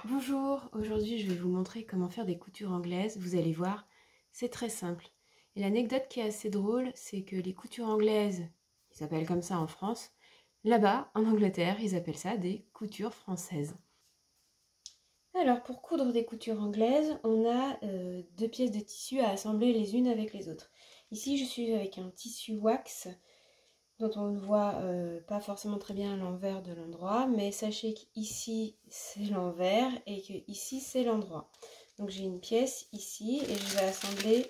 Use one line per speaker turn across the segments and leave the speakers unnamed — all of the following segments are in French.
Bonjour, aujourd'hui je vais vous montrer comment faire des coutures anglaises. Vous allez voir, c'est très simple. Et l'anecdote qui est assez drôle, c'est que les coutures anglaises, ils s'appellent comme ça en France, là-bas, en Angleterre, ils appellent ça des coutures françaises. Alors pour coudre des coutures anglaises, on a deux pièces de tissu à assembler les unes avec les autres. Ici je suis avec un tissu wax dont on ne voit pas forcément très bien l'envers de l'endroit, mais sachez qu'ici c'est l'envers et que ici c'est l'endroit. Donc j'ai une pièce ici et je vais assembler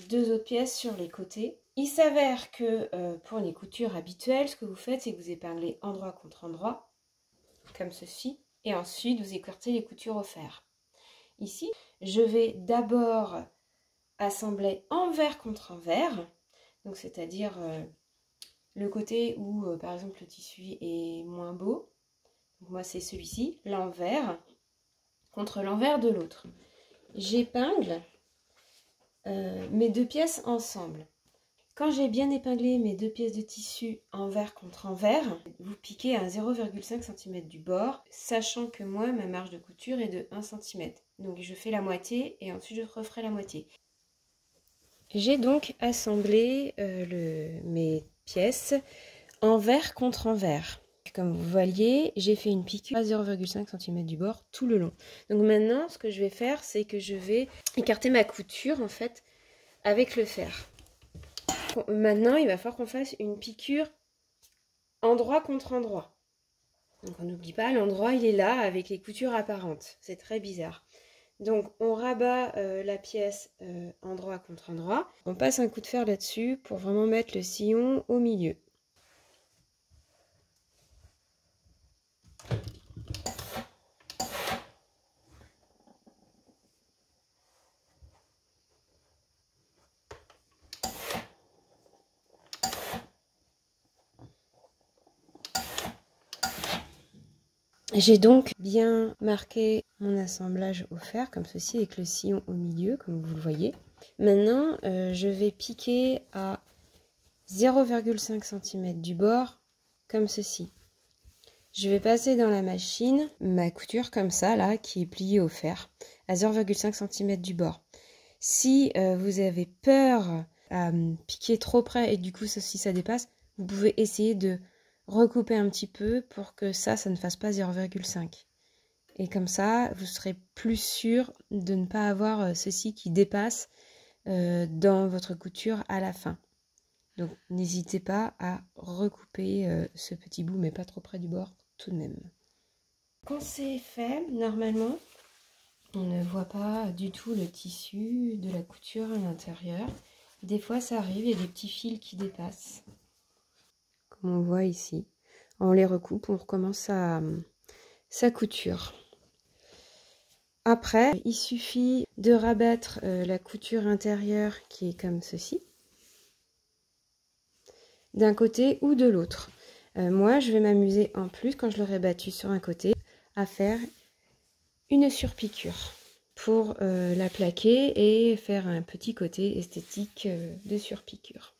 deux autres pièces sur les côtés. Il s'avère que pour les coutures habituelles, ce que vous faites, c'est que vous épinglez endroit contre endroit, comme ceci, et ensuite vous écartez les coutures au fer. Ici, je vais d'abord assembler envers contre envers, donc c'est-à-dire le côté où, par exemple, le tissu est moins beau. Donc moi, c'est celui-ci, l'envers, contre l'envers de l'autre. J'épingle mes deux pièces ensemble. Quand j'ai bien épinglé mes deux pièces de tissu envers contre envers, vous piquez à 0,5 cm du bord, sachant que moi, ma marge de couture est de 1 cm. Donc je fais la moitié et ensuite je referai la moitié. J'ai donc assemblé mes pièces envers contre envers. Comme vous voyez, j'ai fait une piqûre à 0,5 cm du bord tout le long. Donc maintenant, ce que je vais faire, c'est que je vais écarter ma couture en fait avec le fer. Maintenant, il va falloir qu'on fasse une piqûre endroit contre endroit. Donc on n'oublie pas, l'endroit il est là avec les coutures apparentes. C'est très bizarre. Donc on rabat la pièce endroit contre endroit. On passe un coup de fer là-dessus pour vraiment mettre le sillon au milieu. J'ai donc bien marqué mon assemblage au fer, comme ceci, avec le sillon au milieu, comme vous le voyez. Maintenant, je vais piquer à 0,5 cm du bord, comme ceci. Je vais passer dans la machine ma couture comme ça, là, qui est pliée au fer, à 0,5 cm du bord. Si vous avez peur à piquer trop près et du coup, si ça dépasse, vous pouvez essayer de recouper un petit peu pour que ça ne fasse pas 0,5. Et comme ça, vous serez plus sûr de ne pas avoir ceci qui dépasse dans votre couture à la fin. Donc n'hésitez pas à recouper ce petit bout, mais pas trop près du bord tout de même. Quand c'est fait, normalement, on ne voit pas du tout le tissu de la couture à l'intérieur. Des fois, ça arrive, il y a des petits fils qui dépassent. Comme on voit ici. On les recoupe, on recommence sa couture. Après, il suffit de rabattre la couture intérieure qui est comme ceci, d'un côté ou de l'autre. Moi, je vais m'amuser en plus, quand je l'aurai battu sur un côté, à faire une surpiqûre pour la plaquer et faire un petit côté esthétique de surpiqûre.